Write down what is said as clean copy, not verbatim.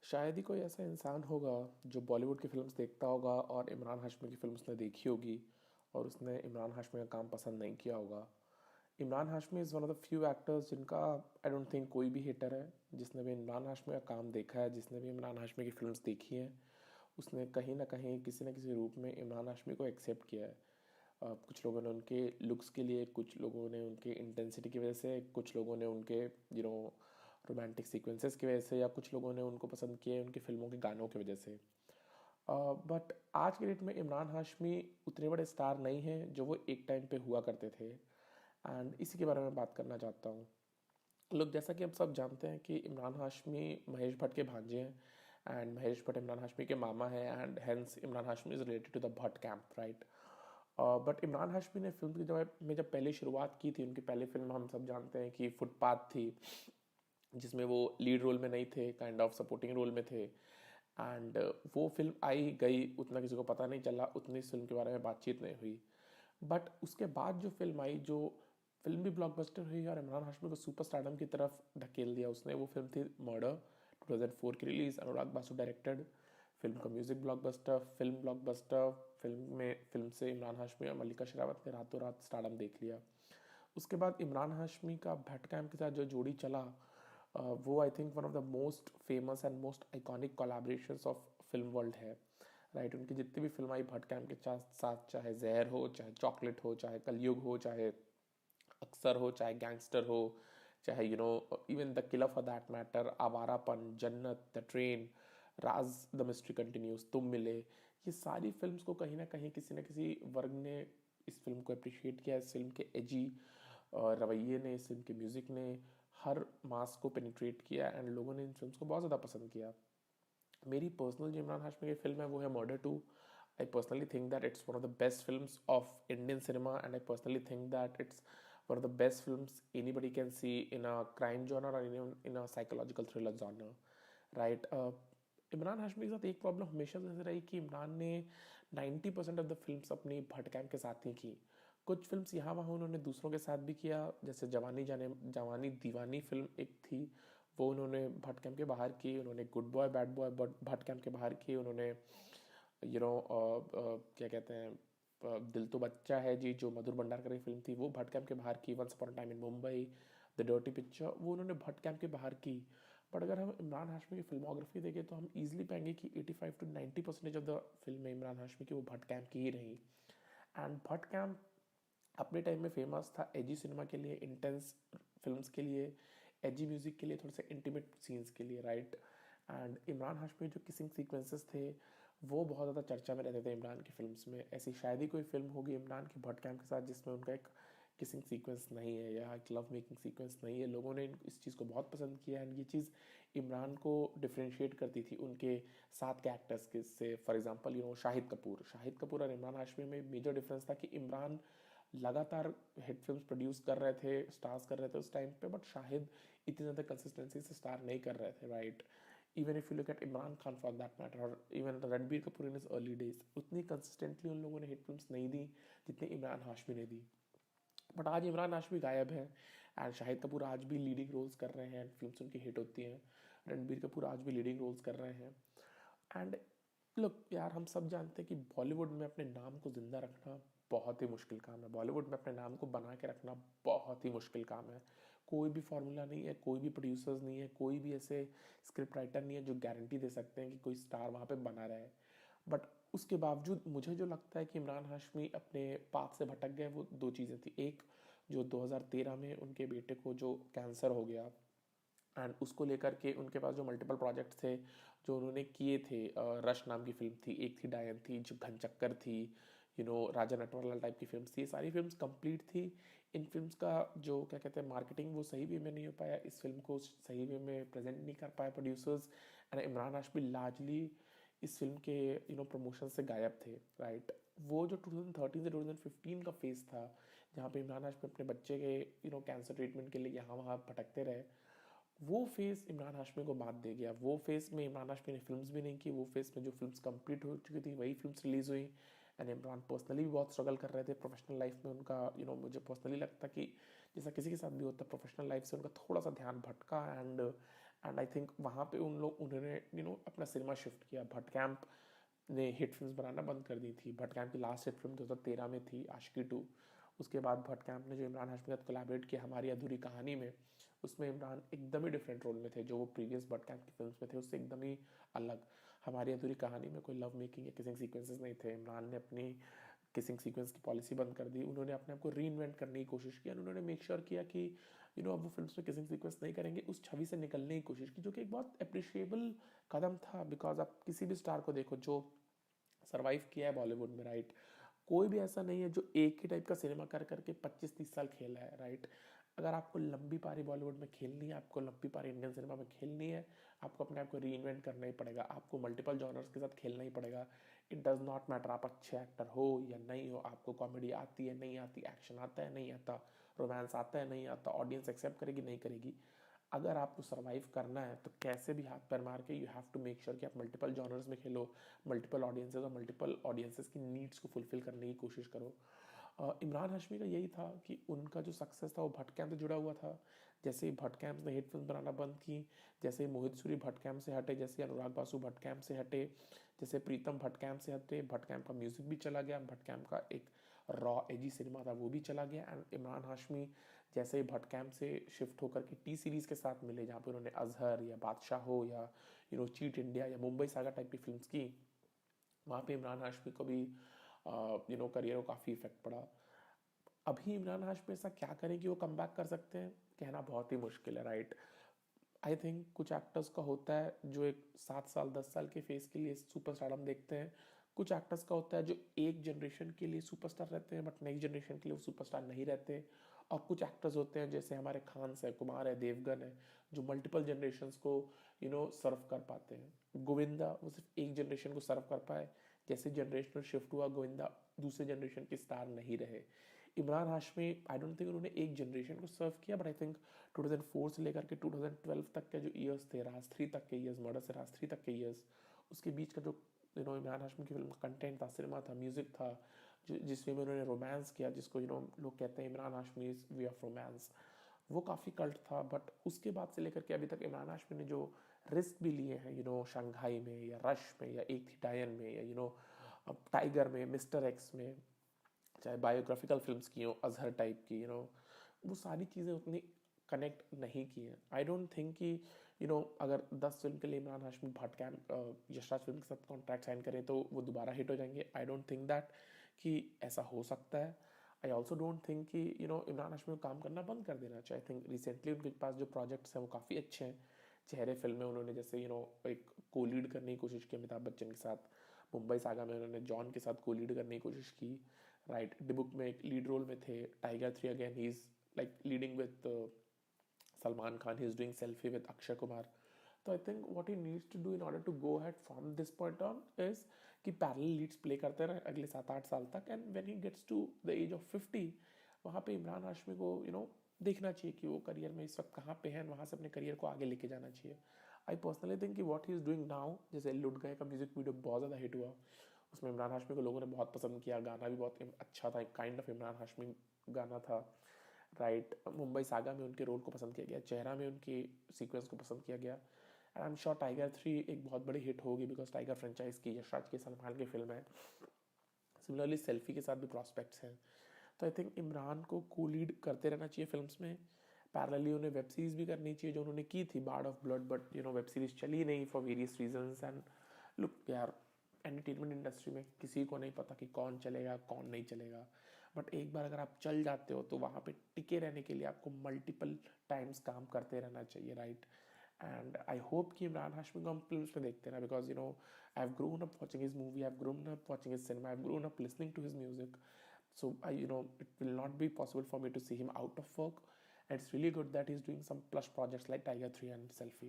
शायद ही कोई ऐसा इंसान होगा जो बॉलीवुड की फ़िल्म्स देखता होगा और इमरान हाशमी की फ़िल्म्स ने देखी होगी और उसने इमरान हाशमी का काम पसंद नहीं किया होगा। Imran Hashmi is one of the few actors जिनका आई डोंट थिंक कोई भी हेटर है जिसने भी इमरान हाशमी का काम देखा है, जिसने भी इमरान हाशमी की फ़िल्म्स देखी हैं, उसने कहीं ना कहीं किसी न किसी रूप में इमरान हाशमी को एक्सेप्ट किया है। कुछ लोगों ने उनके लुक्स के लिए, कुछ लोगों ने उनके इंटेंसिटी की वजह से, कुछ लोगों ने उनके रोमांटिक सीक्वेंसेस की वजह से, या कुछ लोगों ने उनको पसंद किए उनकी फिल्मों के गानों की वजह से। बट आज के डेट में इमरान हाशमी उतने बड़े स्टार नहीं हैं जो वो एक टाइम पे हुआ करते थे, एंड इसी के बारे में बात करना चाहता हूँ। लोग, जैसा कि हम सब जानते हैं कि इमरान हाशमी महेश भट्ट के भांजे हैं एंड महेश भट्ट इमरान हाशमी के मामा हैं, and hence Imran Hashmi is related to the Bhatt camp, right. But Imran Hashmi ने फिल्म की जब पहले शुरुआत की थी, उनकी पहली फिल्म हम सब जानते हैं कि फुटपाथ थी, जिसमें वो लीड रोल में नहीं थे, काइंड ऑफ सपोर्टिंग रोल में थे। एंड वो फिल्म आई गई, उतना किसी को पता नहीं चला, उतनी इस फिल्म के बारे में बातचीत नहीं हुई। बट उसके बाद जो फिल्म आई, जो फिल्म भी ब्लॉकबस्टर हुई और इमरान हाशमी को सुपर स्टारडम की तरफ धकेल दिया उसने, वो फिल्म थी मर्डर, 2004 की रिलीज, अनुराग बासु डायरेक्टेड। फिल्म का music blockbuster, film blockbuster. Film से इमरान हाशमी और मल्लिका शेरावत ने रातों रात स्टारडम देख लिया। उसके बाद इमरान हाशमी का भट्ट कैम के साथ जो जोड़ी चला, वो I think one of the most famous and most iconic collaborations of film world है, राइट। उनकी जितनी भी फिल्म आई भट्ट कैम के साथ, चाहे जहर हो, चाहे चॉकलेट हो, चाहे कलयुग हो, चाहे अक्सर हो, चाहे गैंगस्टर हो, चाहे even the killer for that matter, Awarapan, Jannat, the train, Raaz the mystery continues, Tum Mile, ये सारी फिल्म्स को कहीं ना कहीं किसी न किसी वर्ग ने इस फिल्म को अप्रिशिएट किया। इस फिल्म के एजी रवैये ने, इस फिल्म के म्यूज़िक ने हर मास को पेनिट्रेट किया एंड लोगों ने इन फिल्म्स को बहुत ज़्यादा पसंद किया। मेरी पर्सनल जो इमरान हाशमी की फिल्म है वो है Murder two. I personally think that it's one of the best films of Indian cinema, and I personally think that it's one of the best films anybody can see in a crime genre or in a psychological thriller genre, right। Imran Hashmi के साथ एक problem हमेशा से रही कि इमरान ने 90% of the films अपनी Bhatt cam के साथ ही की। कुछ फिल्म्स यहाँ वहाँ उन्होंने दूसरों के साथ भी किया, जैसे जवानी दीवानी फिल्म एक थी, वो उन्होंने भट्ट कैम्प के बाहर की। उन्होंने good boy bad boy Bhatt camp के बाहर की। उन्होंने क्या कहते हैं, दिल तो बच्चा है जी, जो मधुर भंडारकर की फिल्म थी, वो भट्ट कैम्प के बाहर की। Once Upon a Time in Mumbai, The Dirty Picture, वो उन्होंने भट्ट कैम्प के बाहर की। बट अगर हम इमरान हाशमी की फिल्मोग्राफी देखें तो हम इजीली पाएंगे कि 85 to 90% ऑफ द फिल्म में इमरान हाशमी की वो भट्ट कैम्प की ही रही। एंड भट्ट कैम्प अपने टाइम में फेमस था एजी सिनेमा के लिए, इंटेंस फिल्म्स के लिए, एजी म्यूज़िक के लिए, थोड़े से इंटीमेट सीन्स के लिए, राइट। एंड इमरान हाशमी जो किसिंग सीक्वेंसेस थे वो बहुत ज़्यादा चर्चा में रहते थे इमरान की फिल्म्स में। ऐसी शायद ही कोई फिल्म होगी इमरान की भट्ट कैम्प के साथ जिसमें उनका एक किसिंग सीक्वेंस नहीं है या एक लव मेकिंग सीक्वेंस नहीं है। लोगों ने इस चीज़ को बहुत पसंद किया, एंड ये चीज़ इमरान को डिफ्रेंशिएट करती थी उनके साथ के एक्टर्स के से। फॉर एग्जांपल शाहिद कपूर और इमरान हाशमी में मेजर डिफरेंस था कि इमरान लगातार हिट फिल्म्स प्रोड्यूस कर रहे थे, स्टार्स कर रहे थे उस टाइम पे, बट शाहिद इतनी ज़्यादा कंसिस्टेंसी से स्टार नहीं कर रहे थे, right. Even if you look at Imran Khan for that matter, और even Ranbir Kapoor in is early days, उतनी कंसिस्टेंटली उन लोगों ने हिट फिल्म्स नहीं दी जितनी इमरान हाशमी ने दी। बट आज इमरान हाशमी गायब है, एंड शाहिद कपूर आज भी लीडिंग रोल्स कर रहे हैं, फिल्म्स उनकी हिट होती हैं। रणबीर कपूर आज भी लीडिंग रोल्स कर रहे हैं। एंड लुक यार, हम सब जानते हैं कि बॉलीवुड में अपने नाम को जिंदा रखना बहुत ही मुश्किल काम है। बॉलीवुड में अपने नाम को बना के रखना बहुत ही मुश्किल काम है। कोई भी फॉर्मूला नहीं है, कोई भी प्रोड्यूसर्स नहीं है, कोई भी ऐसे स्क्रिप्ट राइटर नहीं है जो गारंटी दे सकते हैं कि कोई स्टार वहाँ पे बना रहे। बट उसके बावजूद मुझे जो लगता है कि इमरान हाशमी अपने पाथ से भटक गए, वो दो चीज़ें थी। एक, जो 2013 में उनके बेटे को जो कैंसर हो गया, एंड उसको लेकर के उनके पास जो मल्टीपल प्रोजेक्ट्स थे जो उन्होंने किए थे, रश नाम की फिल्म थी, एक थी डायन थी, जो घनचक्कर थी, राजा नटवरलाल टाइप की फिल्म्स थी, ये सारी फिल्म्स कंप्लीट थी। इन फिल्म्स का जो क्या कहते हैं मार्केटिंग, वो सही वे में नहीं हो पाया, इस फिल्म को सही वे में प्रेजेंट नहीं कर पाए producers, and Imran Hashmi largely इस फिल्म के प्रमोशन से गायब थे, राइट। वो जो 2013 से 2015 का फेज़ था जहाँ पे इमरान हाशमी अपने बच्चे के कैंसर ट्रीटमेंट के लिए यहाँ वहाँ भटकते रहे, वो फेज़ इमरान हाशमी को बात दे गया। वो फेज़ में इमरान हाशमी ने फिल्म्स भी नहीं की, वो फेज़ में जो फिल्म्स कंप्लीट हो चुकी थी वही फिल्म्स रिलीज़ हुई। एंड इमरान पर्सनली भी बहुत स्ट्रगल कर रहे थे प्रोफेशनल लाइफ में। उनका मुझे पर्सनली लगता कि जैसा किसी के साथ भी होता है, प्रोफेशनल लाइफ से उनका थोड़ा सा ध्यान भटका, एंड एंड आई थिंक वहाँ पे उन्होंने अपना सिनेमा शिफ्ट किया। भट्ट कैंप ने हिट फिल्म बनाना बंद कर दी थी। भट्ट कैंप की लास्ट हिट फिल्म 2013 में थी आशिकी 2। उसके बाद भट्ट कैंप ने जो इमरान हाशमी के साथ कोलैबोरेट किया हमारी अधूरी कहानी में, उसमें इमरान एकदम ही डिफरेंट रोल में थे। जो वो प्रीवियस भट्ट कैंप की फिल्म में थे उससे एकदम ही अलग। हमारी अधूरी कहानी में कोई लव मेकिंग या किसिंग सीक्वेंसेस नहीं थे। इमरान ने अपनी किसिंग सीक्वेंस की पॉलिसी बंद कर दी। उन्होंने अपने आप को री इन्वेंट करने की कोशिश की। उन्होंने मेक श्योर किया कि अब वो फिल्म में किसिंग सीक्वेंस नहीं करेंगे, उस छवि से निकलने की कोशिश की, जो कि एक बहुत अप्रिशिएबल कदम था। बिकॉज आप किसी भी स्टार को देखो जो सर्वाइव किया है बॉलीवुड में, राइट, कोई भी ऐसा नहीं है जो एक ही टाइप का सिनेमा कर करके 25-30 साल खेला है, राइट। अगर आपको लंबी पारी बॉलीवुड में खेलनी है, आपको लंबी पारी इंडियन सिनेमा में खेलनी है, आपको अपने आप को री इन्वेंट करना ही पड़ेगा। आपको मल्टीपल जॉनर्स के साथ खेलना ही पड़ेगा। इट डज नॉट मैटर आप अच्छे एक्टर हो या नहीं हो, आपको कॉमेडी आती है नहीं आती, एक्शन आता है नहीं आता, रोमांस आता है नहीं आता, ऑडियंस एक्सेप्ट करेगी नहीं करेगी। अगर आपको सर्वाइव करना है तो कैसे भी हाथ पैर मार के you have to make sure कि आप मल्टीपल जॉनर्स में खेलो, मल्टीपल ऑडियंसेस और मल्टीपल ऑडियंसेस की नीड्स को फुलफिल करने की कोशिश करो। इमरान हाशमी का यही था कि उनका जो सक्सेस था वो भट्ट कैंप से जुड़ा हुआ था। जैसे ही भट्ट कैंप ने हिट फिल्म बनाना बंद की, जैसे ही मोहित सूरी भट्ट कैंप से हटे, जैसे अनुराग बासु भट्ट कैंप से हटे, जैसे प्रीतम भट्ट कैंप से हटे, भट्ट कैंप का म्यूजिक भी चला गया, भट्ट कैंप का एक रॉ एजी सिनेमा था वो भी चला गया। एंड इमरान हाशमी जैसे ही भट्ट कैंप से शिफ्ट होकर के टी सीरीज़ के साथ मिले, जहाँ पे उन्होंने अजहर या बादशाह हो या चीट इंडिया या मुंबई सागा टाइप की फिल्म्स की, वहाँ पे इमरान हाशमी को भी करियर को काफ़ी इफेक्ट पड़ा। अभी इमरान हाशमी ऐसा क्या करें कि वो कम बैक कर सकते हैं, कहना बहुत ही मुश्किल है, राइट। आई थिंक कुछ एक्टर्स का होता है जो एक 7 साल 10 साल के फेस के लिए सुपर स्टारडम देखते हैं। कुछ एक्टर्स का होता है जो एक जनरेशन के लिए सुपरस्टार रहते हैं बट नेक्स्ट जनरेशन के लिए वो सुपरस्टार नहीं रहते। और कुछ एक्टर्स होते हैं जैसे हमारे खान है, कुमार है, देवगन है, जो मल्टीपल जनरेशन्स को सर्व कर पाते हैं। गोविंदा वो सिर्फ एक जनरेशन को सर्व कर पाए, जैसे जनरेशनल शिफ्ट हुआ गोविंदा दूसरे जनरेशन के स्टार नहीं रहे। Imran Hashmi I don't think उन्होंने एक जनरेशन को सर्व किया, बट आई थिंक 2004 से लेकर के 2012 तक के जो ईयर्स थे, राज 3 तक के ईयर्स, मर्डर से राज 3 तक के ईयर्स, उसके बीच का जो इमरान हाशमी की फिल्म का कंटेंट था, सिनेमा था, म्यूजिक था, जो जिस वे में उन्होंने रोमांस किया, जिसको लोग कहते हैं Imran Hashmi is way of romance, वो काफ़ी कल्ट था। बट उसके बाद से लेकर के अभी तक इमरान हाशमी ने जो रिस्क भी लिए हैं, शंघाई में या रश में या एक थी डायन में या टाइगर में, मिस्टर एक्स में, चाहे बायोग्राफिकल फिल्म्स की हो अजहर टाइप की, वो सारी चीज़ें उतनी कनेक्ट नहीं की हैं। आई डोंट थिंक कि अगर 10 फिल्म के लिए इमरान हाशमी भट्ट कैंप यशराज फिल्म के साथ कॉन्ट्रैक्ट साइन करें तो वो दोबारा हिट हो जाएंगे। आई डोंट थिंक दैट कि ऐसा हो सकता है। आई ऑल्सो डोंट थिंक कि इमरान हाशमी को काम करना बंद कर देना चाहिए। आई थिंक रिसेंटली उनके पास जो प्रोजेक्ट्स हैं वो काफ़ी अच्छे हैं। चेहरे फिल्म में उन्होंने जैसे एक को लीड करने की कोशिश की अमिताभ बच्चन के साथ, मुंबई सागा में उन्होंने जॉन के साथ को लीड करने की कोशिश की, राइट। डिबुक में एक लीड रोल में थे। Tiger 3 again he is like leading with Salman Khan, he's doing selfie with Akshay Kumar. So I think what he needs to do in order to go ahead from this point on is कि parallel leads play करते रहे अगले 7-8 साल तक, and when he gets to the age of 50 वहाँ पे इमरान हाशमी को देखना चाहिए कि वो करियर में इस वक्त कहाँ पे हैं, वहाँ से अपने करियर को आगे लेके जाना चाहिए। आई पर्सनली थिंक कि what he is doing now, जैसे लुट गए का म्यूजिक वीडियो बहुत ज़्यादा हिट हुआ, उसमें इमरान हाशमी को लोगों ने बहुत पसंद किया, गाना भी बहुत अच्छा था, एक काइंड ऑफ इमरान हाशमी गाना था, राइट। मुंबई सागा में उनके रोल को पसंद किया गया, चेहरा में उनकी सीक्वेंस को पसंद किया गया, and I am sure tiger 3 एक बहुत बड़ी हिट होगी बिकॉज टाइगर फ्रेंचाइज की यशराज की सलमान की फिल्म है। सिमिलरली सेल्फी के साथ भी प्रॉस्पेक्ट्स हैं। तो आई थिंक इमरान को को लीड करते रहना चाहिए फिल्म्स में। पैरेलली उन्हें वेब सीरीज़ भी करनी चाहिए जो उन्होंने की थी Bard of Blood, but web series चली नहीं for various reasons. And look यार, एंटरटेनमेंट इंडस्ट्री में किसी को नहीं पता कि कौन चलेगा कौन नहीं चलेगा, बट एक बार अगर आप चल जाते हो तो वहाँ पे टिके रहने के लिए आपको मल्टीपल टाइम्स काम करते रहना चाहिए, राइट। एंड आई होप कि इमरान हाशमी को हम फिल्म में देखते हैं, because I have grown up watching his movie, I have grown up watching his cinema, I have grown up listening to his music. So it will not be possible for me to see him out of work. And it's really good that he's doing some plush projects like Tiger 3 and Selfie.